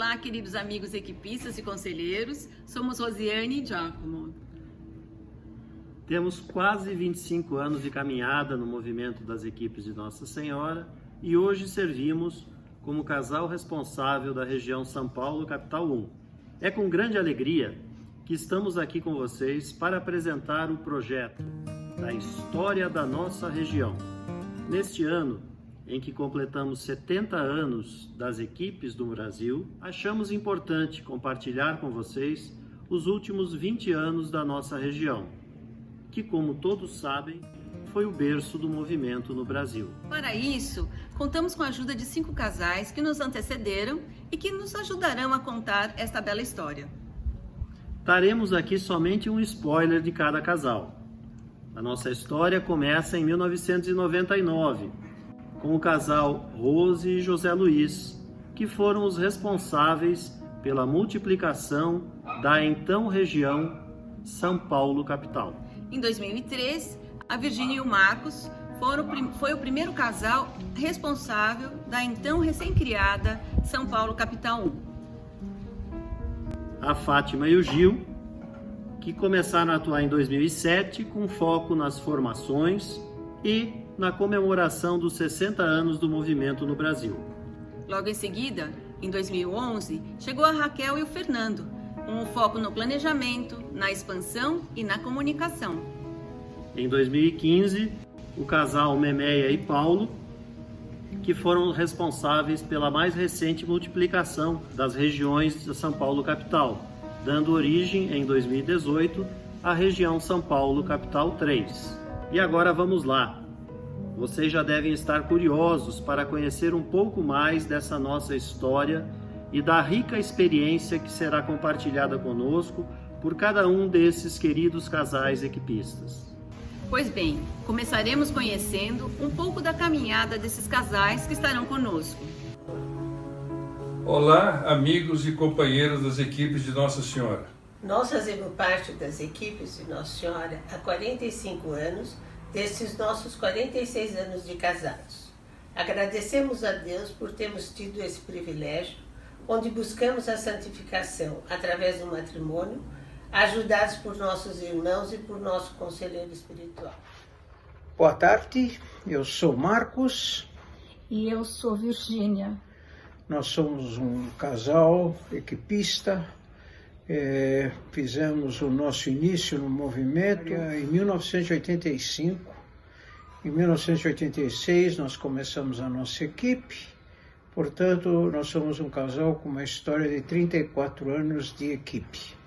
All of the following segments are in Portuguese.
Olá, queridos amigos equipistas e conselheiros. Somos Rosiane e Giacomo. Temos quase 25 anos de caminhada no movimento das equipes de Nossa Senhora e hoje servimos como casal responsável da região São Paulo, Capital 1. É com grande alegria que estamos aqui com vocês para apresentar o projeto da história da nossa região. Neste ano, em que completamos 70 anos das equipes do Brasil, achamos importante compartilhar com vocês os últimos 20 anos da nossa região, que, como todos sabem, foi o berço do movimento no Brasil. Para isso, contamos com a ajuda de 5 casais que nos antecederam e que nos ajudarão a contar esta bela história. Daremos aqui somente um spoiler de cada casal. A nossa história começa em 1999, com o casal Rose e José Luiz, que foram os responsáveis pela multiplicação da então região São Paulo capital. Em 2003, a Virgínia e o Marcos foi o primeiro casal responsável da então recém-criada São Paulo capital 1. A Fátima e o Gil, que começaram a atuar em 2007 com foco nas formações e na comemoração dos 60 anos do movimento no Brasil. Logo em seguida, em 2011, chegou a Raquel e o Fernando, com um foco no planejamento, na expansão e na comunicação. Em 2015, o casal Memeia e Paulo, que foram responsáveis pela mais recente multiplicação das regiões de São Paulo capital, dando origem, em 2018, à região São Paulo capital 3. E agora vamos lá. Vocês já devem estar curiosos para conhecer um pouco mais dessa nossa história e da rica experiência que será compartilhada conosco por cada um desses queridos casais equipistas. Pois bem, começaremos conhecendo um pouco da caminhada desses casais que estarão conosco. Olá, amigos e companheiros das equipes de Nossa Senhora. Nós fazemos parte das equipes de Nossa Senhora há 45 anos, desses nossos 46 anos de casados. Agradecemos a Deus por termos tido esse privilégio, onde buscamos a santificação através do matrimônio, ajudados por nossos irmãos e por nosso conselheiro espiritual. Boa tarde, eu sou Marcos. E eu sou Virgínia. Nós somos um casal equipista. Fizemos o nosso início no movimento em 1985. Em 1986 nós começamos a nossa equipe. Portanto, nós somos um casal com uma história de 34 anos de equipe.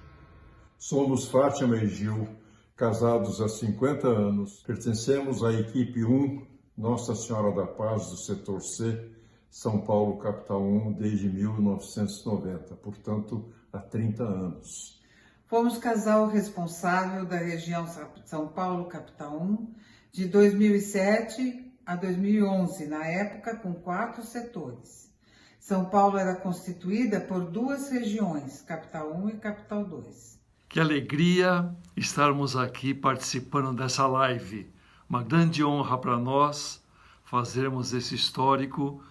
Somos Fátima e Gil, casados há 50 anos. Pertencemos à equipe 1, Nossa Senhora da Paz, do setor C, São Paulo capital 1, desde 1990, portanto, há 30 anos. Fomos casal responsável da região São Paulo capital 1, de 2007 a 2011, na época com 4 setores. São Paulo era constituída por 2 regiões, capital 1 e capital 2. Que alegria estarmos aqui participando dessa live. Uma grande honra para nós fazermos esse histórico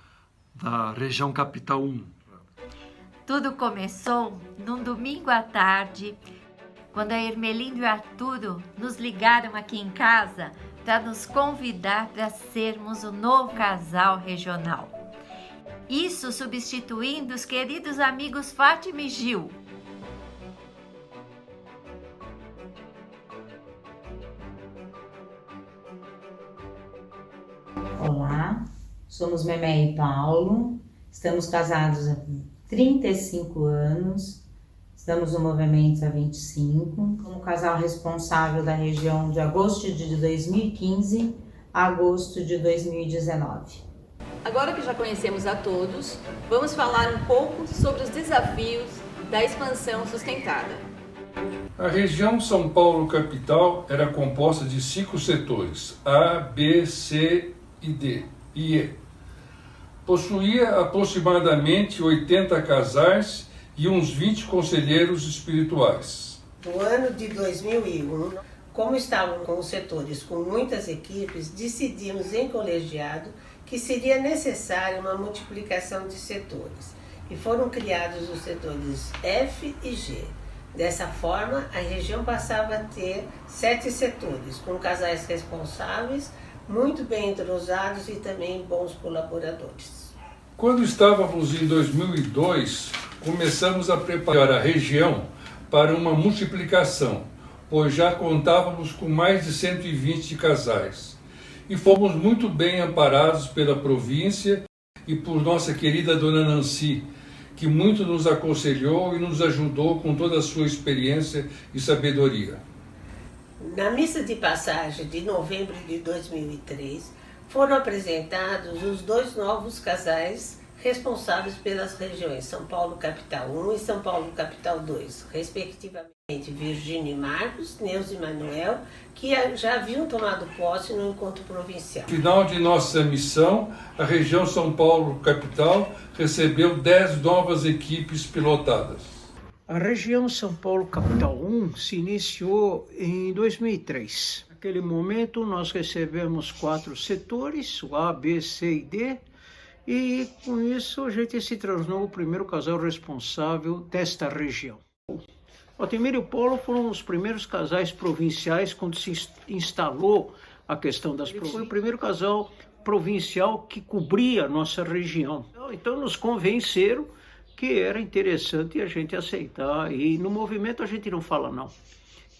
da região capital 1. Tudo começou num domingo à tarde, quando a Ermelindo e Arturo nos ligaram aqui em casa para nos convidar para sermos o novo casal regional. Isso substituindo os queridos amigos Fátima e Gil. Olá, somos Memeia e Paulo, estamos casados há 35 anos, estamos no movimento há 25, como casal responsável da região de agosto de 2015 a agosto de 2019. Agora que já conhecemos a todos, vamos falar um pouco sobre os desafios da expansão sustentada. A região São Paulo capital era composta de 5 setores, A, B, C e D e E. Possuía aproximadamente 80 casais e uns 20 conselheiros espirituais. No ano de 2001, como estavam com os setores com muitas equipes, decidimos em colegiado que seria necessária uma multiplicação de setores e foram criados os setores F e G. Dessa forma, a região passava a ter 7 setores, com casais responsáveis, muito bem entrosados e também bons colaboradores. Quando estávamos em 2002, começamos a preparar a região para uma multiplicação, pois já contávamos com mais de 120 casais. E fomos muito bem amparados pela província e por nossa querida Dona Nancy, que muito nos aconselhou e nos ajudou com toda a sua experiência e sabedoria. Na missa de passagem de novembro de 2003, foram apresentados os 2 novos casais responsáveis pelas regiões São Paulo Capital 1 e São Paulo Capital 2, respectivamente Virgínia e Marcos, Neuza e Manuel, que já haviam tomado posse no encontro provincial. No final de nossa missão, a região São Paulo Capital recebeu 10 novas equipes pilotadas. A região São Paulo Capital 1 se iniciou em 2003. Naquele momento nós recebemos 4 setores, o A, B, C e D, e com isso a gente se tornou o primeiro casal responsável desta região. Altemir e o Paulo foram os primeiros casais provinciais quando se instalou a questão das províncias. Foi o primeiro casal provincial que cobria a nossa região. Então nos convenceram que era interessante a gente aceitar, e no movimento a gente não fala não.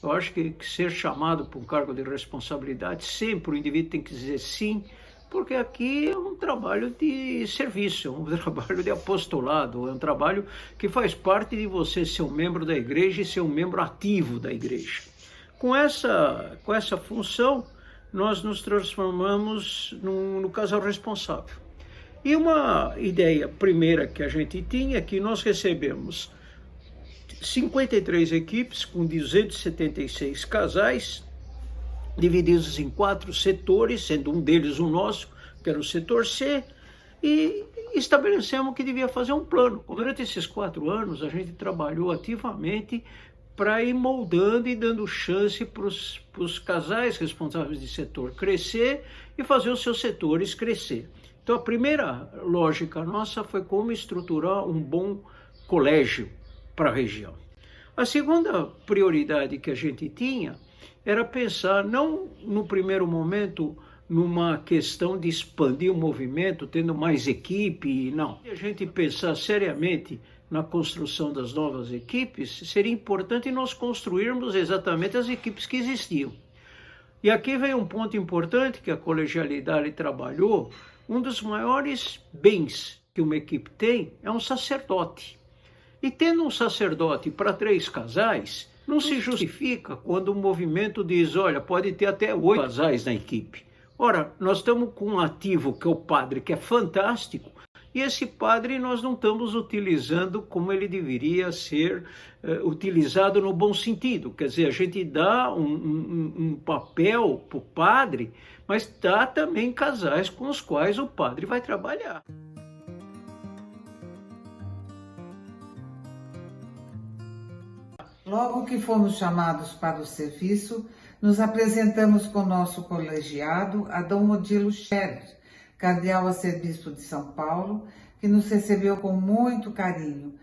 Eu acho que ser chamado para um cargo de responsabilidade, sempre o indivíduo tem que dizer sim, porque aqui é um trabalho de serviço, é um trabalho de apostolado, é um trabalho que faz parte de você ser um membro da igreja e ser um membro ativo da igreja. Com essa função, nós nos transformamos no casal responsável. E uma ideia primeira que a gente tinha é que nós recebemos 53 equipes com 276 casais, divididos em 4 setores, sendo um deles o nosso, que era o setor C, e estabelecemos que devia fazer um plano. Durante esses 4 anos, a gente trabalhou ativamente para ir moldando e dando chance para os casais responsáveis de setor crescer e fazer os seus setores crescer. Então, a primeira lógica nossa foi como estruturar um bom colégio para a região. A segunda prioridade que a gente tinha era pensar, não no primeiro momento, numa questão de expandir o movimento, tendo mais equipe, não. Se a gente pensar seriamente na construção das novas equipes, seria importante nós construirmos exatamente as equipes que existiam. E aqui vem um ponto importante que a colegialidade trabalhou. Um dos maiores bens que uma equipe tem é um sacerdote. E tendo um sacerdote para 3 casais, não se justifica quando o movimento diz, olha, pode ter até 8 casais na equipe. Ora, nós estamos com um ativo que é o padre, que é fantástico, e esse padre nós não estamos utilizando como ele deveria ser utilizado no bom sentido. Quer dizer, a gente dá um papel para o padre, mas dá também casais com os quais o padre vai trabalhar. Logo que fomos chamados para o serviço, nos apresentamos com nosso colegiado, a Dom Odilo Scherer, cardeal arcebispo de São Paulo, que nos recebeu com muito carinho.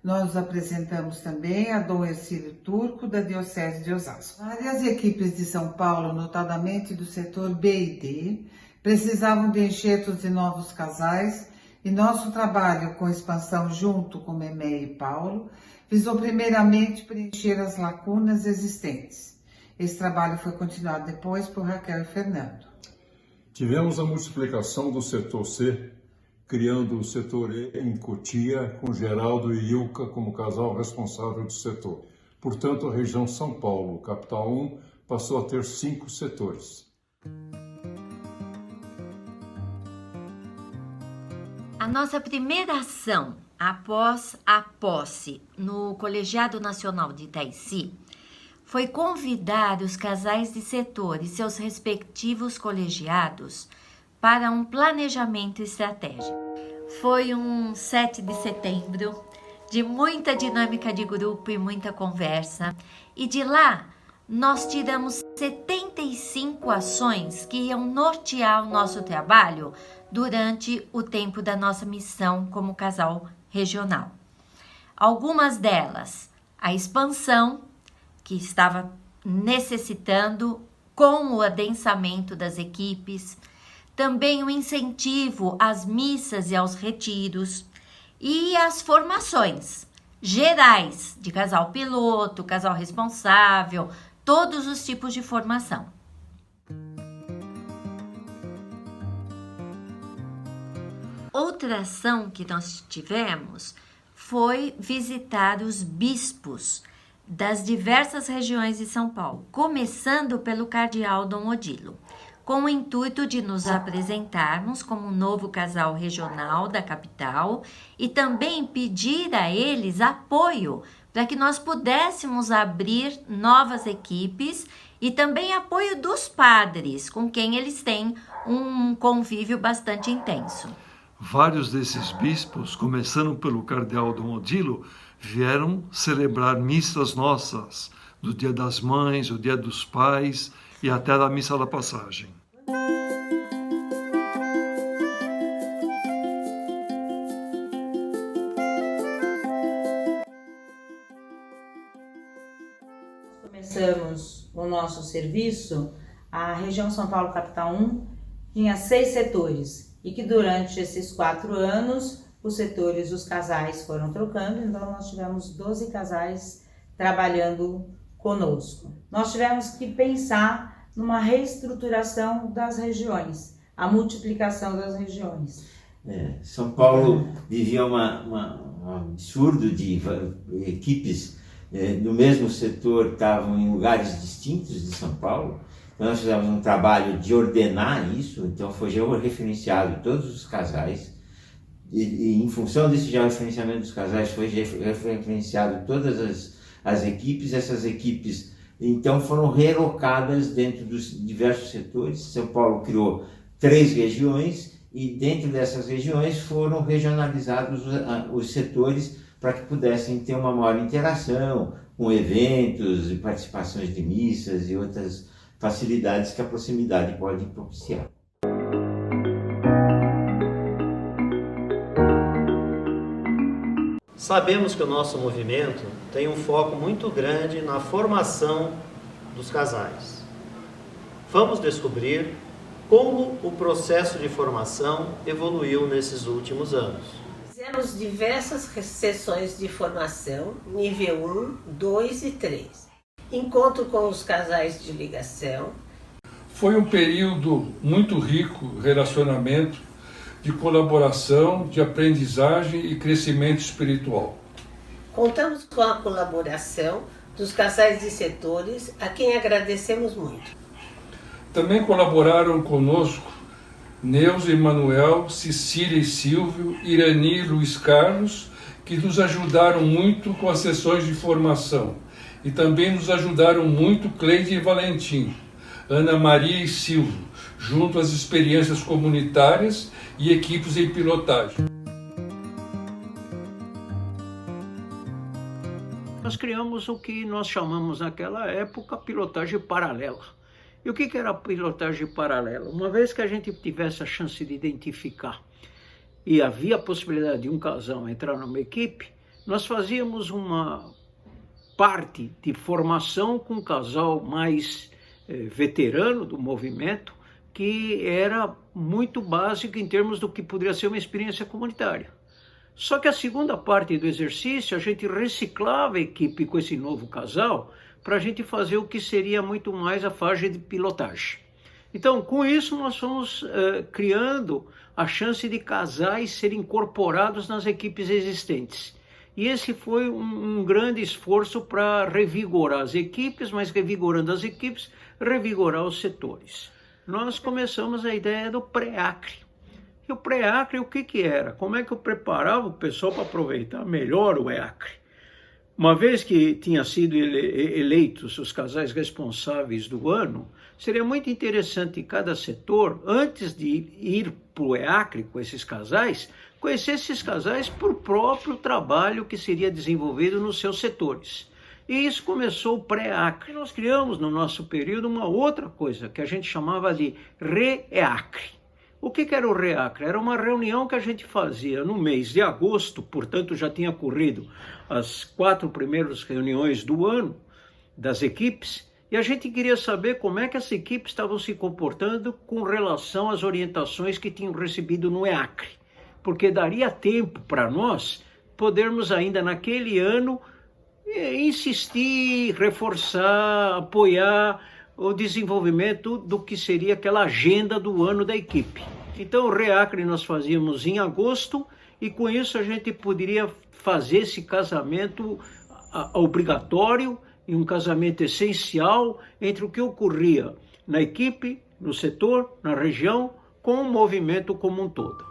Nós nos apresentamos também a Dom Ercílio Turco, da Diocese de Osasco. Várias equipes de São Paulo, notadamente do setor B e D, precisavam de enxertos de novos casais, e nosso trabalho com expansão junto com Memé e Paulo visou primeiramente preencher as lacunas existentes. Esse trabalho foi continuado depois por Raquel e Fernando. Tivemos a multiplicação do setor C, criando o setor E em Cotia, com Geraldo e Ilka como casal responsável do setor. Portanto, a região São Paulo, capital 1, passou a ter 5 setores. A nossa primeira ação após a posse no Colegiado Nacional de Itaici foi convidar os casais de setor e seus respectivos colegiados para um planejamento estratégico. Foi um 7 de setembro de muita dinâmica de grupo e muita conversa, e de lá nós tiramos 75 ações que iam nortear o nosso trabalho durante o tempo da nossa missão como casal regional. Algumas delas, a expansão, que estava necessitando com o adensamento das equipes, também o incentivo às missas e aos retiros e as formações gerais de casal piloto, casal responsável, todos os tipos de formação. Outra ação que nós tivemos foi visitar os bispos das diversas regiões de São Paulo, começando pelo cardeal Dom Odilo, com o intuito de nos apresentarmos como um novo casal regional da capital e também pedir a eles apoio para que nós pudéssemos abrir novas equipes e também apoio dos padres, com quem eles têm um convívio bastante intenso. Vários desses bispos, começando pelo cardeal Dom Odilo, vieram celebrar missas nossas, do Dia das Mães, o Dia dos Pais e até da Missa da Passagem. Começamos o nosso serviço, a região São Paulo Capital 1 tinha 6 setores e que durante esses 4 anos os setores, os casais foram trocando, então nós tivemos 12 casais trabalhando conosco. Nós tivemos que pensar numa reestruturação das regiões, a multiplicação das regiões. São Paulo vivia um absurdo de equipes no mesmo setor, estavam em lugares distintos de São Paulo. Então nós fizemos um trabalho de ordenar isso, então foi georreferenciado todos os casais, e em função desse georreferenciamento dos casais foi referenciado todas as equipes. Essas equipes então foram realocadas dentro dos diversos setores. São Paulo criou 3 regiões e dentro dessas regiões foram regionalizados os setores para que pudessem ter uma maior interação com eventos e participações de missas e outras facilidades que a proximidade pode propiciar. Sabemos que o nosso movimento tem um foco muito grande na formação dos casais. Vamos descobrir como o processo de formação evoluiu nesses últimos anos. Fizemos diversas sessões de formação, nível 1, 2 e 3. Encontro com os casais de ligação. Foi um período muito rico, relacionamento, de colaboração, de aprendizagem e crescimento espiritual. Contamos com a colaboração dos casais de setores, a quem agradecemos muito. Também colaboraram conosco Neuza e Manuel, Cecília e Silvio, Irani e Luiz Carlos, que nos ajudaram muito com as sessões de formação. E também nos ajudaram muito Cleide e Valentim, Ana Maria e Silvio, junto às experiências comunitárias e equipes em pilotagem. Nós criamos o que nós chamamos naquela época pilotagem paralela. E o que era a pilotagem paralela? Uma vez que a gente tivesse a chance de identificar e havia a possibilidade de um casal entrar numa equipe, nós fazíamos uma parte de formação com um casal mais veterano do movimento, que era muito básico em termos do que poderia ser uma experiência comunitária. Só que a segunda parte do exercício, a gente reciclava a equipe com esse novo casal para a gente fazer o que seria muito mais a fase de pilotagem. Então, com isso, nós fomos criando a chance de casais serem incorporados nas equipes existentes. E esse foi um grande esforço para revigorar as equipes, mas revigorando as equipes, revigorar os setores. Nós começamos a ideia do pré-acre. E o pré-acre, o que era? Como é que eu preparava o pessoal para aproveitar melhor o EACRE? Uma vez que tinha sido eleitos os casais responsáveis do ano, seria muito interessante cada setor, antes de ir para o EACRE com esses casais, conhecer esses casais por próprio trabalho que seria desenvolvido nos seus setores. E isso começou o pré-acre. Nós criamos no nosso período uma outra coisa que a gente chamava de re-EACRE. O que era o REACRE? Era uma reunião que a gente fazia no mês de agosto, portanto já tinha ocorrido as 4 primeiras reuniões do ano das equipes, e a gente queria saber como é que as equipes estavam se comportando com relação às orientações que tinham recebido no EACRE, porque daria tempo para nós podermos ainda naquele ano insistir, reforçar, apoiar o desenvolvimento do que seria aquela agenda do ano da equipe. Então o REACRE nós fazíamos em agosto e com isso a gente poderia fazer esse casamento obrigatório e um casamento essencial entre o que ocorria na equipe, no setor, na região, com o movimento como um todo.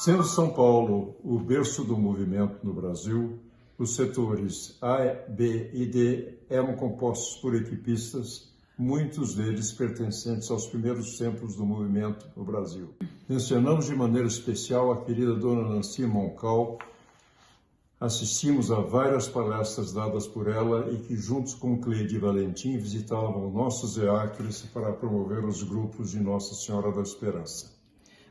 Sendo São Paulo o berço do movimento no Brasil, os setores A, B e D eram compostos por equipistas, muitos deles pertencentes aos primeiros tempos do movimento no Brasil. Mencionamos de maneira especial a querida dona Nancy Moncal. Assistimos a várias palestras dadas por ela e que, juntos com Cleide Valentim, visitavam nossos EACRES para promover os grupos de Nossa Senhora da Esperança.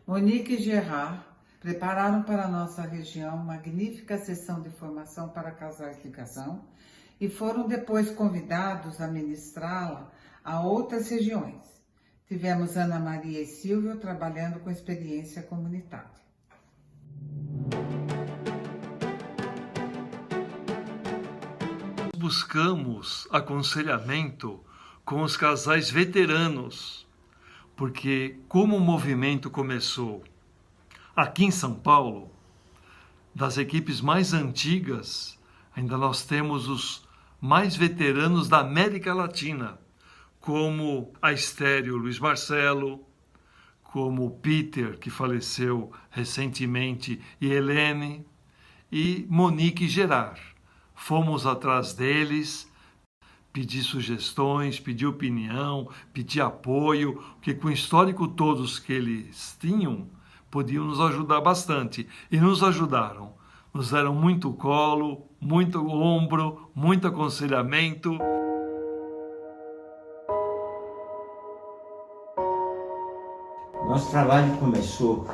Monique e Gerard prepararam para a nossa região magnífica sessão de formação para casais de ligação e foram depois convidados a ministrá-la a outras regiões. Tivemos Ana Maria e Silvio trabalhando com experiência comunitária. Buscamos aconselhamento com os casais veteranos, porque como o movimento começou aqui em São Paulo, das equipes mais antigas, ainda nós temos os mais veteranos da América Latina, como a Estéreo Luiz Marcelo, como o Peter, que faleceu recentemente, e Helene, e Monique e Gerard. Fomos atrás deles, pedir sugestões, pedir opinião, pedir apoio, porque com o histórico todos que eles tinham, podiam nos ajudar bastante. E nos ajudaram. Nos deram muito colo, muito ombro, muito aconselhamento. Nosso trabalho começou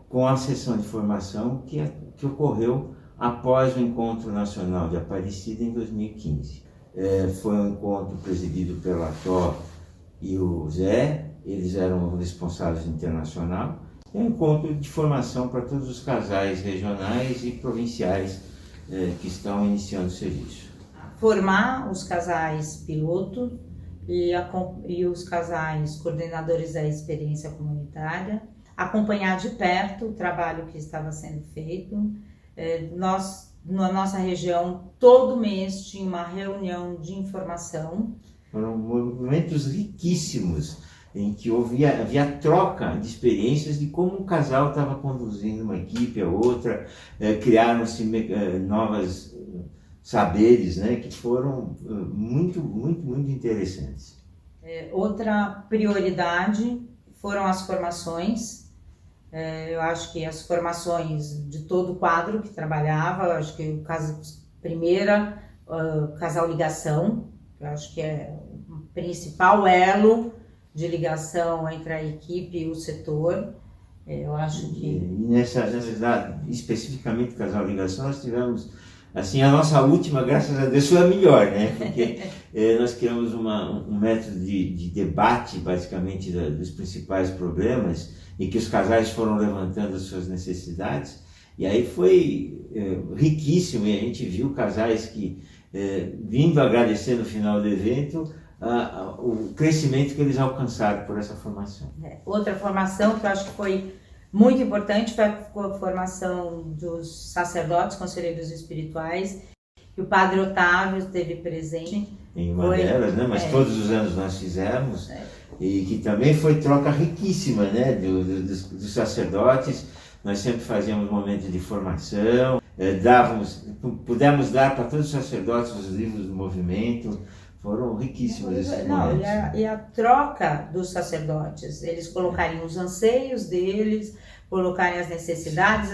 com a sessão de formação que ocorreu após o Encontro Nacional de Aparecida em 2015. Foi um encontro presidido pela Tó e o Zé, eles eram responsáveis internacional. É um encontro de formação para todos os casais regionais e provinciais que estão iniciando o serviço. Formar os casais piloto e os casais coordenadores da experiência comunitária, acompanhar de perto o trabalho que estava sendo feito. Nós, na nossa região, todo mês tinha uma reunião de informação. Foram momentos riquíssimos, em que havia troca de experiências de como um casal estava conduzindo uma equipe a outra, criaram-se novos saberes, né, que foram muito interessantes. Outra prioridade foram as formações. Eu acho que as formações de todo o quadro que trabalhava, eu acho que casal ligação, eu acho que é o principal elo de ligação entre a equipe e o setor. Eu acho que... E nessa especificamente casal ligação, nós tivemos, assim, a nossa última, graças a Deus, foi a melhor, né? Porque nós criamos um método de debate, basicamente, dos principais problemas, e que os casais foram levantando as suas necessidades, e aí foi riquíssimo, e a gente viu casais que, vindo agradecer no final do evento, o crescimento que eles alcançaram por essa formação. Outra formação que eu acho que foi muito importante foi a formação dos sacerdotes, conselheiros espirituais, que o padre Otávio esteve presente. Em uma delas, né? Mas todos os anos nós fizemos, e que também foi troca riquíssima, né? Dos sacerdotes. Nós sempre fazíamos momentos de formação, pudemos dar para todos os sacerdotes os livros do movimento. Foram riquíssimos esses momentos. E a troca dos sacerdotes, eles colocarem os anseios deles, colocarem as necessidades,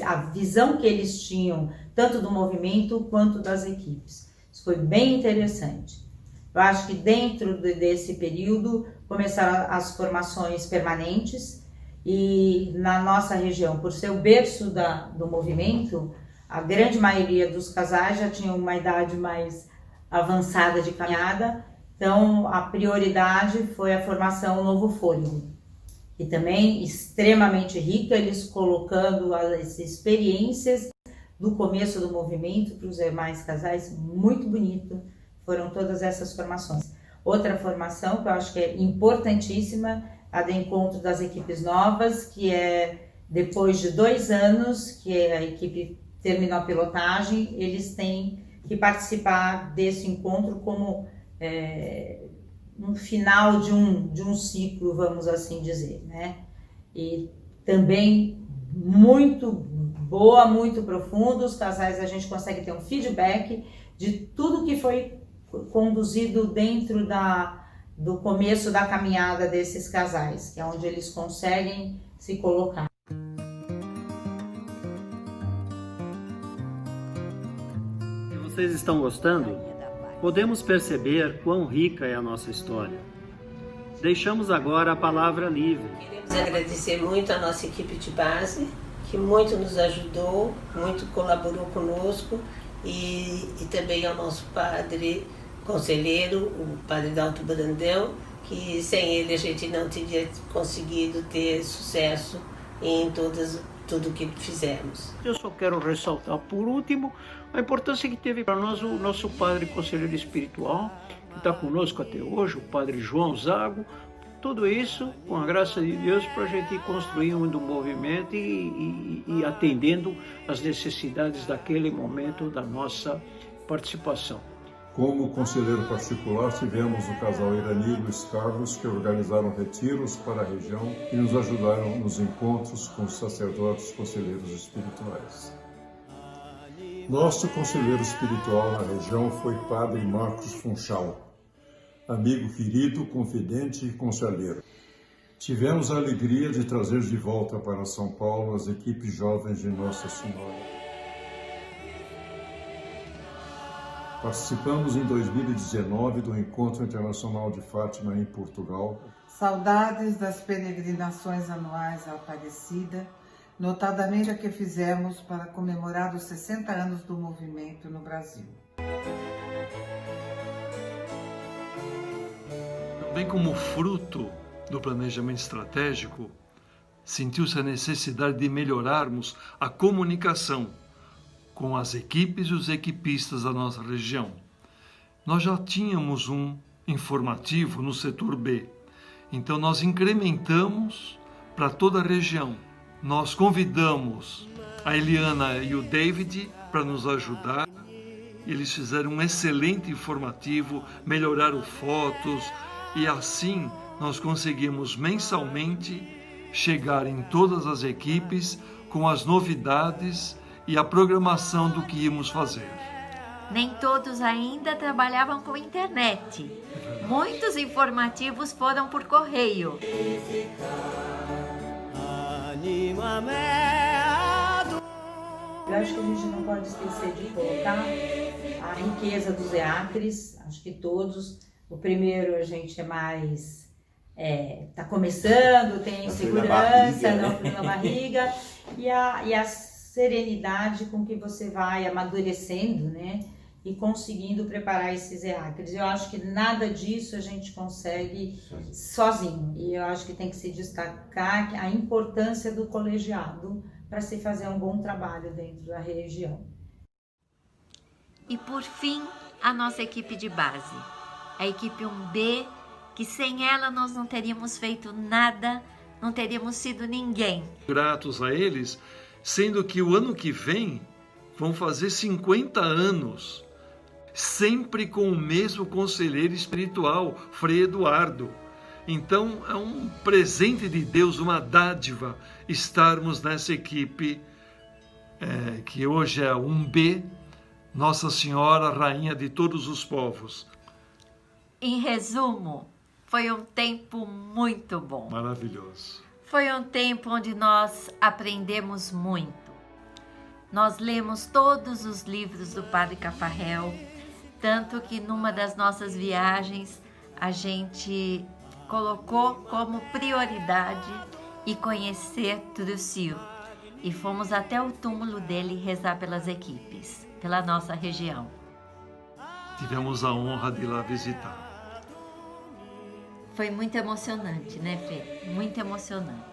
a visão que eles tinham, tanto do movimento quanto das equipes. Isso foi bem interessante. Eu acho que dentro desse período começaram as formações permanentes e na nossa região, por ser o berço do movimento, a grande maioria dos casais já tinham uma idade mais avançada de caminhada, então a prioridade foi a formação Novo Fôlego. E também extremamente rica, eles colocando as experiências do começo do movimento para os demais casais, muito bonito, foram todas essas formações. Outra formação que eu acho que é importantíssima, a do encontro das equipes novas, que é depois de 2 anos que a equipe terminou a pilotagem, eles têm que participar desse encontro como um final de um ciclo, vamos assim dizer, né? E também muito boa, muito profundo, os casais a gente consegue ter um feedback de tudo que foi conduzido dentro do começo da caminhada desses casais, que é onde eles conseguem se colocar. Se vocês estão gostando, podemos perceber quão rica é a nossa história. Deixamos agora a palavra livre. Queremos agradecer muito a nossa equipe de base, que muito nos ajudou, muito colaborou conosco, e também ao nosso padre conselheiro, o padre Dalto Brandão, que sem ele a gente não teria conseguido ter sucesso em tudo que fizemos. Eu só quero ressaltar, por último, a importância que teve para nós o nosso padre conselheiro espiritual, que está conosco até hoje, o padre João Zago. Tudo isso, com a graça de Deus, para a gente ir construindo um movimento e atendendo às necessidades daquele momento da nossa participação. Como conselheiro particular, tivemos o casal Irani e Luiz Carlos, que organizaram retiros para a região e nos ajudaram nos encontros com os sacerdotes conselheiros espirituais. Nosso conselheiro espiritual na região foi Padre Marcos Funchal, amigo querido, confidente e conselheiro. Tivemos a alegria de trazer de volta para São Paulo as equipes jovens de Nossa Senhora. Participamos em 2019 do Encontro Internacional de Fátima em Portugal. Saudades das peregrinações anuais à Aparecida, notadamente a que fizemos para comemorar os 60 anos do movimento no Brasil. Também como fruto do planejamento estratégico, sentiu-se a necessidade de melhorarmos a comunicação com as equipes e os equipistas da nossa região. Nós já tínhamos um informativo no setor B, então nós incrementamos para toda a região. Nós convidamos a Eliana e o David para nos ajudar. Eles fizeram um excelente informativo, melhoraram fotos e assim nós conseguimos mensalmente chegar em todas as equipes com as novidades e a programação do que íamos fazer. Nem todos ainda trabalhavam com internet. Muitos informativos foram por correio. Eu acho que a gente não pode esquecer de colocar a riqueza dos EACRES. Acho que todos, o primeiro a gente é mais, tá começando, tem segurança, não frio na barriga, e a serenidade com que você vai amadurecendo, né? E conseguindo preparar esses EACRES. Eu acho que nada disso a gente consegue sozinho. E eu acho que tem que se destacar a importância do colegiado para se fazer um bom trabalho dentro da região. E por fim, a nossa equipe de base, a equipe 1B, que sem ela nós não teríamos feito nada, não teríamos sido ninguém. Gratos a eles, sendo que o ano que vem vão fazer 50 anos, sempre com o mesmo conselheiro espiritual, Frei Eduardo. Então é um presente de Deus, uma dádiva, estarmos nessa equipe que hoje é 1B, Nossa Senhora, Rainha de todos os povos. Em resumo, foi um tempo muito bom. Maravilhoso. Foi um tempo onde nós aprendemos muito. Nós lemos todos os livros do Padre Cafarel, tanto que numa das nossas viagens a gente colocou como prioridade e conhecer Trucio. E fomos até o túmulo dele rezar pelas equipes, pela nossa região. Tivemos a honra de ir lá visitar. Foi muito emocionante, né, Fê? Muito emocionante.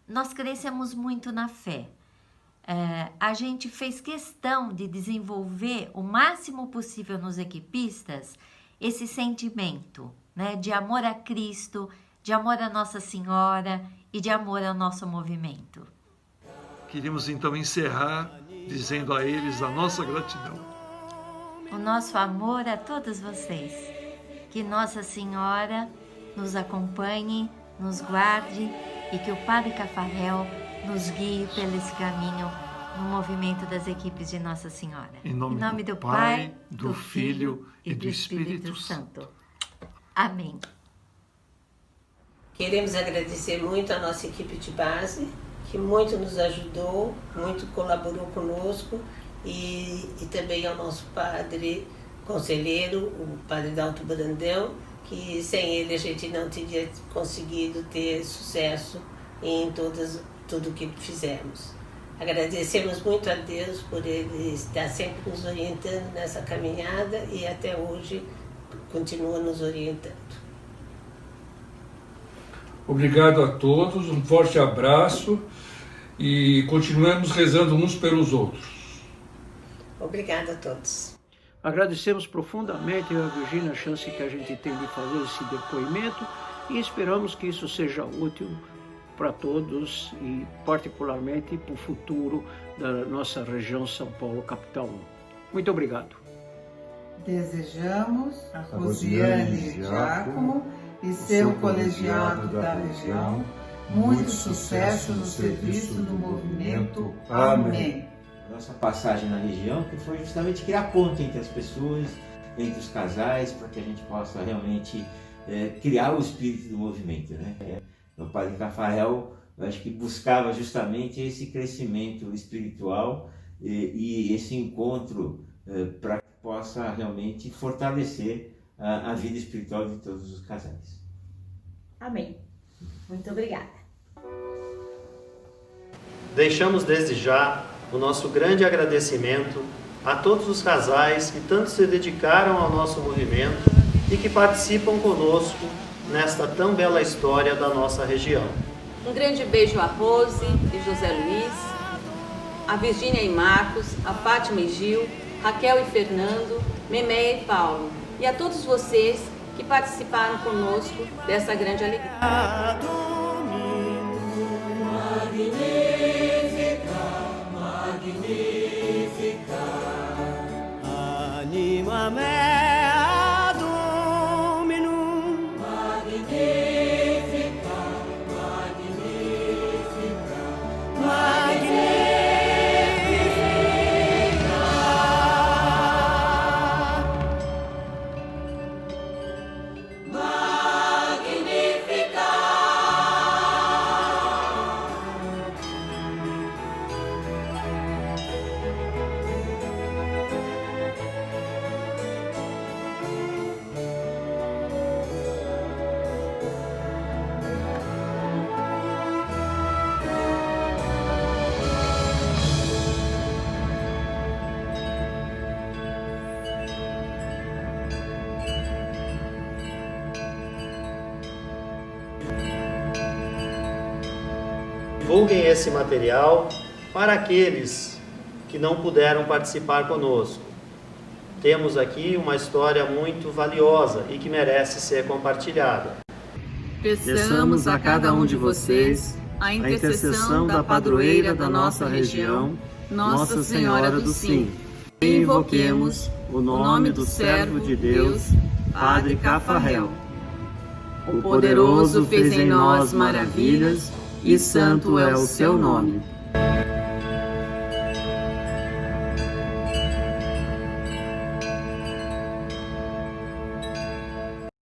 Nós crescemos muito na fé. A gente fez questão de desenvolver o máximo possível nos equipistas esse sentimento, né, de amor a Cristo, de amor a Nossa Senhora e de amor ao nosso movimento. Queríamos então encerrar dizendo a eles a nossa gratidão. O nosso amor a todos vocês. Que Nossa Senhora nos acompanhe, nos guarde e que o Padre Cafarel nos guie pelo esse caminho no movimento das equipes de Nossa Senhora. Em nome do Pai, do Filho e do Espírito Santo. Amém. Queremos agradecer muito a nossa equipe de base, que muito nos ajudou, muito colaborou conosco, e também ao nosso padre conselheiro, o padre Dalto Brandão, que sem ele a gente não teria conseguido ter sucesso em tudo que fizemos. Agradecemos muito a Deus por ele estar sempre nos orientando nessa caminhada e até hoje continua nos orientando. Obrigado a todos, um forte abraço e continuemos rezando uns pelos outros. Obrigada a todos. Agradecemos profundamente a Virgínia a chance que a gente tem de fazer esse depoimento e esperamos que isso seja útil para todos e particularmente para o futuro da nossa região São Paulo Capital 1. Muito obrigado. Desejamos a Rosiane Giacomo e seu colegiado da região muito sucesso no serviço do movimento. Amém. Nossa passagem na região, que foi justamente criar ponte entre as pessoas, entre os casais, para que a gente possa realmente criar o espírito do movimento, né? O Padre Cafarel, eu acho que buscava justamente esse crescimento espiritual e esse encontro para que possa realmente fortalecer a vida espiritual de todos os casais. Amém. Muito obrigada. Deixamos desde já o nosso grande agradecimento a todos os casais que tanto se dedicaram ao nosso movimento e que participam conosco nesta tão bela história da nossa região. Um grande beijo a Rose e José Luiz, a Virgínia e Marcos, a Fátima e Gil, Raquel e Fernando, Memeia e Paulo, e a todos vocês que participaram conosco dessa grande alegria. Anima mea Dominum, magnifica, magnifica, magnifica. Divulguem esse material para aqueles que não puderam participar conosco. Temos aqui uma história muito valiosa e que merece ser compartilhada. Peçamos a cada um de vocês a intercessão da padroeira da nossa região, Nossa Senhora do Sim. E invoquemos o nome do servo de Deus, Padre Cafarel. O poderoso fez em nós maravilhas, e santo é o seu nome.